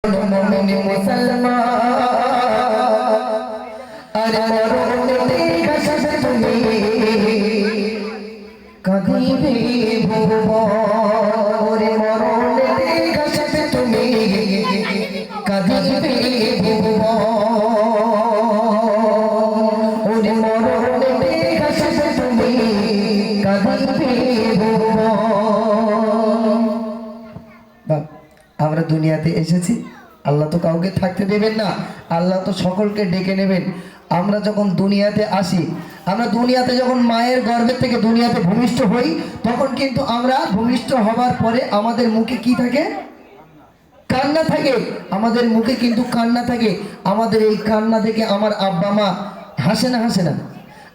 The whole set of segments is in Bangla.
मोमिन मुसलमान अरे मरण देखा सब तुम्हें कभी भी भूबो रे मरण देखा सब तुम्हें कभी भी भूबो रे मरण देखा सब तुम्हें कभी भी भूबो। আমরা দুনিয়াতে এসেছি, আল্লাহ তো কাউকে থাকতে দেবেন না, আল্লাহ তো সকলকে ডেকে নেবেন। আমরা যখন দুনিয়াতে আসি, আমরা দুনিয়াতে যখন মায়ের গর্ভে থেকে দুনিয়াতে ভূমিষ্ঠ হই, তখন কিন্তু আমরা ভূমিষ্ঠ হবার পরে আমাদের মুখে কি থাকে? কান্না থাকে। আমাদের মুখে কিন্তু কান্না থাকে। আমাদের এই কান্না দেখে আমার আব্বা মা হাসে না? হাসে না?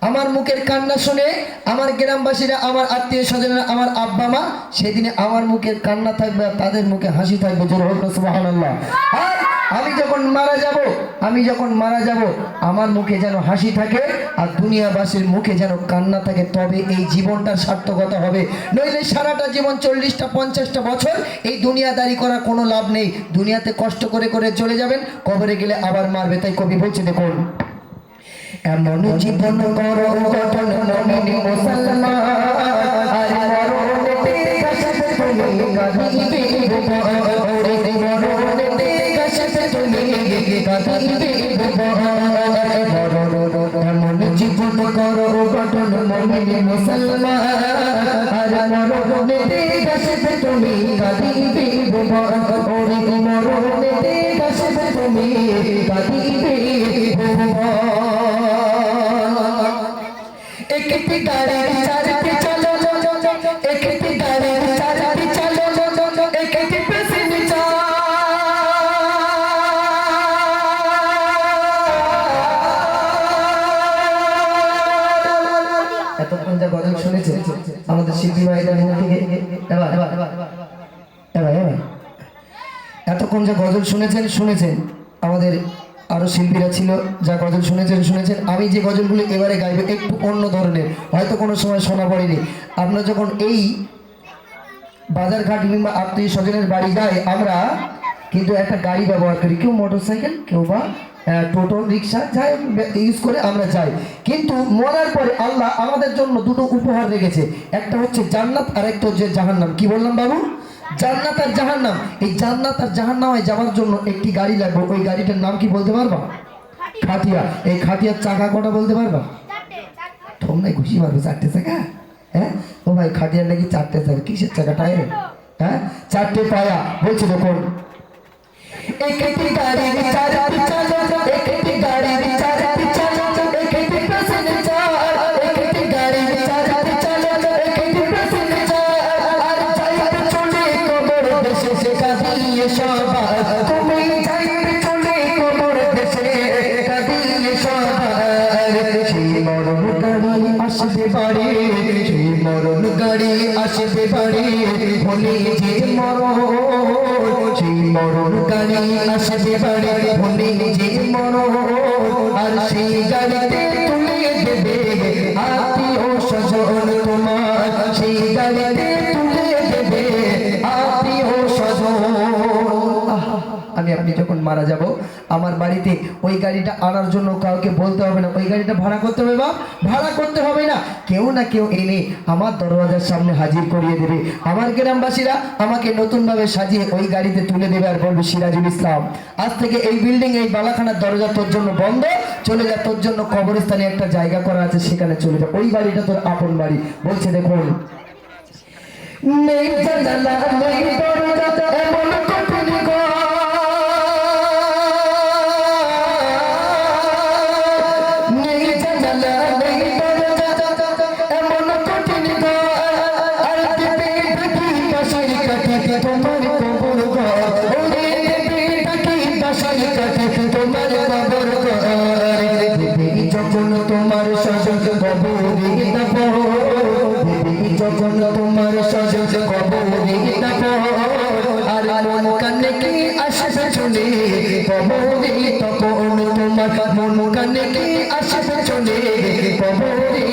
আমার মুখের কান্না শুনে আমার গ্রামবাসীরা, আমার আত্মীয় স্বজনরা, আমার আব্বা মা সেদিনে আমার মুখের কান্না থাকবে আর তাদের মুখে হাসি থাকবে। জোরে হোক না সুবহানাল্লাহ। আর আমি যখন মারা যাব আমার মুখে যেন হাসি থাকে আর দুনিয়াবাসীর মুখে যেন কান্না থাকে, তবে এই জীবনটার সার্থকতা হবে। নইলে সারাটা জীবন 40টা 50টা বছর এই দুনিয়াদারি করার কোনো লাভ নেই। দুনিয়াতে কষ্ট করে করে চলে যাবেন, কবরে গেলে আবার মারবে। তাই কবি বলছে, দেখুন, এমন জীবন করো গঠন মুমিন মুসলমান আরে মরণ দেখা সব তুমি কবি ভুবো রে মরণ দেখা সব তুমি কবি ভুবো। এমন জীবন করো গঠন মুমিন মুসলমান আরে মরণ দেখা সব তুমি কবি ভুবো রে মরণ দেখা সব তুমি কবি ভুবো। एक गाड़ी चलते चलो, एक गाड़ी चलते चलो, एक पैसेंजर এতক্ষণ যা গজল শুনেছে আমাদের শিল্পী ভাইদের মুখ থেকে, এতক্ষণ যা গজল শুনেছেন আমাদের আরো শিল্পীরা ছিল যা গজল শুনেছেন। আমি যে গজলগুলো এবারে গাইবে একটু অন্য ধরনের, হয়তো কোনো সময় শোনা পড়েনি। আমরা যখন এই বাজারঘাট কিংবা আত্মীয় স্বজনের বাড়ি যাই, আমরা কিন্তু একটা গাড়ি ব্যবহার করি, কেউ মোটরসাইকেল, কেউ বা টোটো রিক্সা যাই ইউজ করে আমরা যাই। কিন্তু মরার পরে আল্লাহ আমাদের জন্য দুটো উপহার রেখেছে, একটা হচ্ছে জান্নাত আর একটা হচ্ছে জাহান্নাম। কি বললাম বাবু? জান্নাত আর জাহান্নাম। এই জান্নাত আর জাহান্নামে যাওয়ার জন্য একটি গাড়ি লাগবে। ওই গাড়িটার নাম কি বলতে পারবা? খাটিয়া। এই খাটিয়ার চাকা কটা বলতে পারবা? তোমরা খুশি মারবে 4টে চাকা? হ্যাঁ ও ভাই, খাটিয়ার নাকি 4টে চাকা। কিসের চাকা? টায়ার? হ্যাঁ, 4টে পায়া। বলছে দেখুন, একটি গাড়ি চালাতে চলো, একটি গাড়ি চালাতে চলো, একটি প্যাসেঞ্জার, একটি গাড়ি চালাতে চলো, একটি প্যাসেঞ্জার আর যাইতে চলে কবর দেশে কাঁদিয়ে সবার, তুমি যাইতে চলে কবর দেশে কাঁদিয়ে সবার। সেই মরণ গাড়ি আসবে বাড়ি, সেই মরণ গাড়ি আসবে বাড়ি, হলে যে মরণ, সেই মরণ গাড়ি আসবে বাড়ি, হলে যে মরণ। আর সেই গাড়িতে তুলে দেবে আত্মীয় স্বজন তোমার, সেই গাড়িতে তুলে দেবে আত্মীয় স্বজন। আমি আপনি যখন মারা যাব, আমার বাড়িতে ওই গাড়িটা আনার জন্য কাউকে বলতে হবে না, ওই গাড়িটা ভাড়া করতে হবে বা ভাড়া করতে হবে না, কেউ না কেউ এনে আমার দরওয়াজার সামনে হাজির করিয়ে দেবে। আমার গ্রামবাসীরা আমাকে নতুনভাবে সাজিয়ে ওই গাড়িতে তুলে দেবে আর বলবে, সিরাজুল ইসলাম, আজ থেকে এই বিল্ডিং, এই বালাখানার দরজা তোর জন্য বন্ধ, চলে যা, তোর জন্য কবরস্থানে একটা জায়গা করা আছে, সেখানে চলে যা, ওই বাড়িটা তোর আপন বাড়ি। বলছে দেখুন, নেই জানালা নেই দরজা এমন কঠিন ঘর, নেই জানালা নেই দরজা এমন কঠিন ঘর, আর দেবে দেখি বাসায় কাটে তোমার কবর ঘর, ওরে দেবে দেখি বাসায় কাটে তোমার কবর ঘর, দেবে যখন তোমার স্বজন কবরে দাফন, যখন তোমার স্বজন কবরে দাফন, আর মন কানে কি আসবে চলে কবরে, তখন তোমার মন কানে কি আসবে চলে কবরে।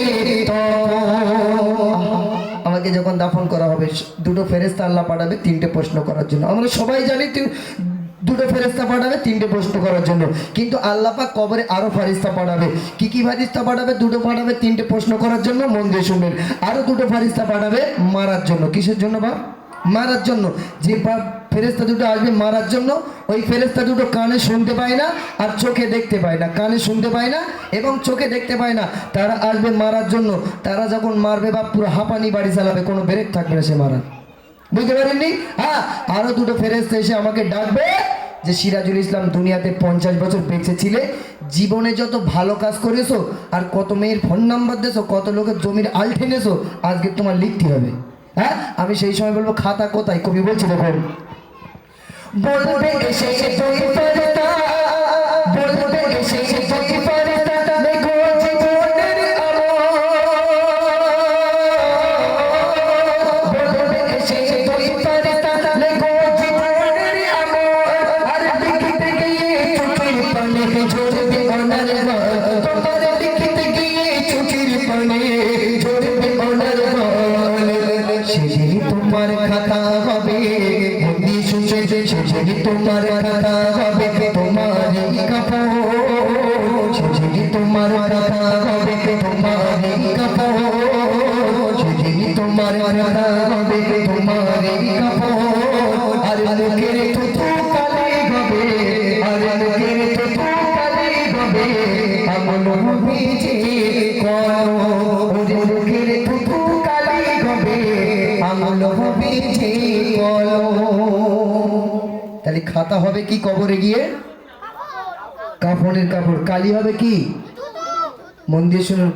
আমাকে যখন দাফন করা হবে, দুটো ফেরেশতা আল্লাহ পাঠাবে 3টে প্রশ্ন করার জন্য। আমরা সবাই জানি দুটো ফেরেশতা পাঠাবে তিনটে প্রশ্ন করার জন্য। কিন্তু আল্লাহ পাক কবরে আরো ফেরেশতা পাঠাবে। কি ফেরেশতা পাঠাবে? দুটো পাঠাবে তিনটে প্রশ্ন করার জন্য, মন দিয়ে শুনবেন। আরো দুটো ফেরেশতা পাঠাবে মারার জন্য। কিসের জন্য বা? মারার জন্য। যে ফেরেশতা দুটো আসবে মারার জন্য, ওই ফেরেশতা দুটো কানে শুনতে পায় না আর চোখে দেখতে পায় না। কানে শুনতে পায় না এবং চোখে দেখতে পায় না। তারা আসবে মারার জন্য। তারা যখন মারবে বা পুরো হাঁপানি বাড়ি চালাবে, কোনো ব্রেক থাকবে না সে মারার। বুঝতে পারেননি? হ্যাঁ, আরো দুটো ফেরেশতা এসে আমাকে ডাকবে যে সিরাজুল ইসলাম, দুনিয়াতে 50 বছর বেঁচে ছিলে, জীবনে যত ভালো কাজ করেছো আর কত মেয়ের ফোন নাম্বার দিয়েছো, কত লোকের জমির আল ঠেনেছো, আজকে তোমার লিখতে হবে। হ্যাঁ, আমি সেই সময় বলবো খাতা কোথায়? কবি বলছি দেখুন, বলবে এসে তুই ফেরেশতা, বলবে এসে তুই ফেরেশতা, লেখো জীবনের আমল। বলবে এসে তুই ফেরেশতা, লেখো জীবনের আমল। আর লিখতে গিয়ে চোখের পানি ঝরবে ওনার মন, তোমার লিখতে গিয়ে চোখের পানি ঝরবে ওনার মন। সেদিন তোমার খাতা হবে, বন্দি শুনছে, সেদিন তোমার খাতা হবে, তোমার কাপড়। সেদিন তোমার খাতা হবে, তোমার কাপড়। সেদিন তোমার খাতা হবে, তোমার কাপড়। আর লোকের থুতু কালি হবে, আর লোকের থুতু কালি হবে, আমল ভিজে কলম। লোকের থুতু কালি হবে, আমল ভিজে কলম। তাহলে খাতা হবে কি কবরে গিয়ে? কাফনের কাপড়। কালি হবে কি? মন দিয়ে শুনুন,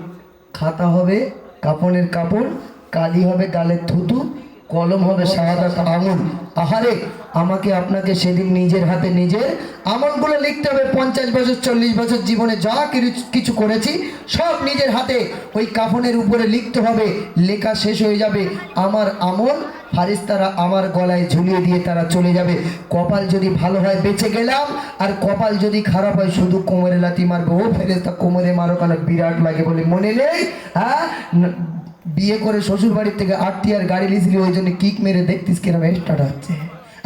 খাতা হবে কাফনের কাপড়, কালি হবে গালের থুতু, কলম হবে শাহাদাত আঙুল। আহারে, আমাকে আপনাকে সেদিন নিজের হাতে নিজের আমলগুলো লিখতে হবে। 50 বছর 40 বছর জীবনে যা কিছু করেছি সব নিজের হাতে ওই কাফনের উপরে লিখতে হবে। লেখা শেষ হয়ে যাবে, আমার আমল ফারিস্তারা আমার গলায় ঝুলিয়ে দিয়ে তারা চলে যাবে। কপাল যদি ভালো হয় বেঁচে গেলাম, আর কপাল যদি খারাপ হয় শুধু কোমরে লাথি মারবে। ও ফেরেশতা কোমরে মারো কেন? বিরাট লাগে বলে মনে নেই? হ্যাঁ, বিয়ে করে শ্বশুর বাড়ির থেকে আটটিয়ার গাড়ি লিখলি, ওই জন্য কিক মেরে দেখতিস কিরম স্টার্ট হচ্ছে।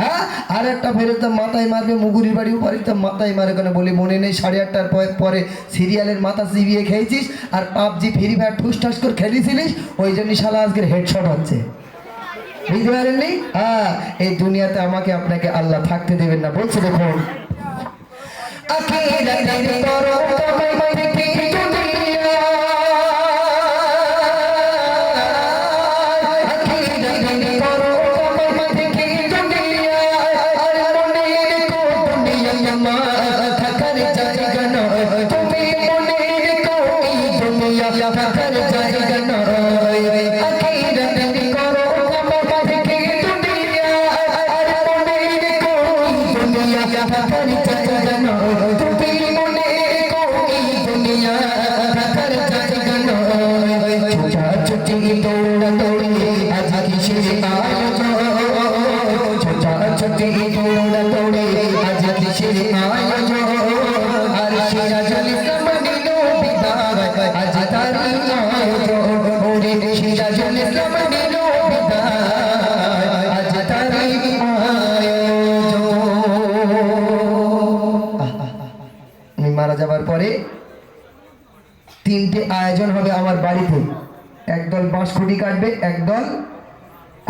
হ্যাঁ, আর একটা ফেরেশতা মাথায় মারবে, মুগুরির বাড়িও বাড়িতে মাথায় মারে কেন বলে মনে নেই? 8:30টার পরে সিরিয়ালের মাথা চিবিয়ে খেয়েছিস আর পাবজি ফ্রি ফায়ার ঠুসঠাস করে খেলেছিলিস, ওই জন্য শালা আজকের হেডশট হচ্ছে। বুঝতে পারেননি? হ্যাঁ, এই দুনিয়াতে আমাকে আপনাকে আল্লাহ থাকতে দেবেন না। বলছে দেখুন, আখিরাতের পরম তোমায় দেখি দুনিয়া, আখিরাতের পরম তোমায় দেখি দুনিয়া। আর মনে রেখো দুনিয়া আমার থাকার জায়গা নয়, তুমি মনে রেখো এই দুনিয়া থাকার জায়গা নয়। আখিরাতের থাকার জায়গা নয়, তুমি মনে রেখো এই দুনিয়া থাকার জায়গা নয়। ছোটাছুটি দৌড়া দৌড়ি আজ কিসের আয়োজন, ছোটাছুটি দৌড়া দৌড়ি আজ কিসের আয়োজন। আর সিরাজুল ইসলাম নিল বিদায়, আজ তারই আয়োজন। ওরে সিরাজুল ইসলাম নিল বিদায়, আজ তারই মারা যাবার পরে 3টে আয়োজন হবে আমার বাড়িতে। একদল বাঁশকুটি কাটবে, একদল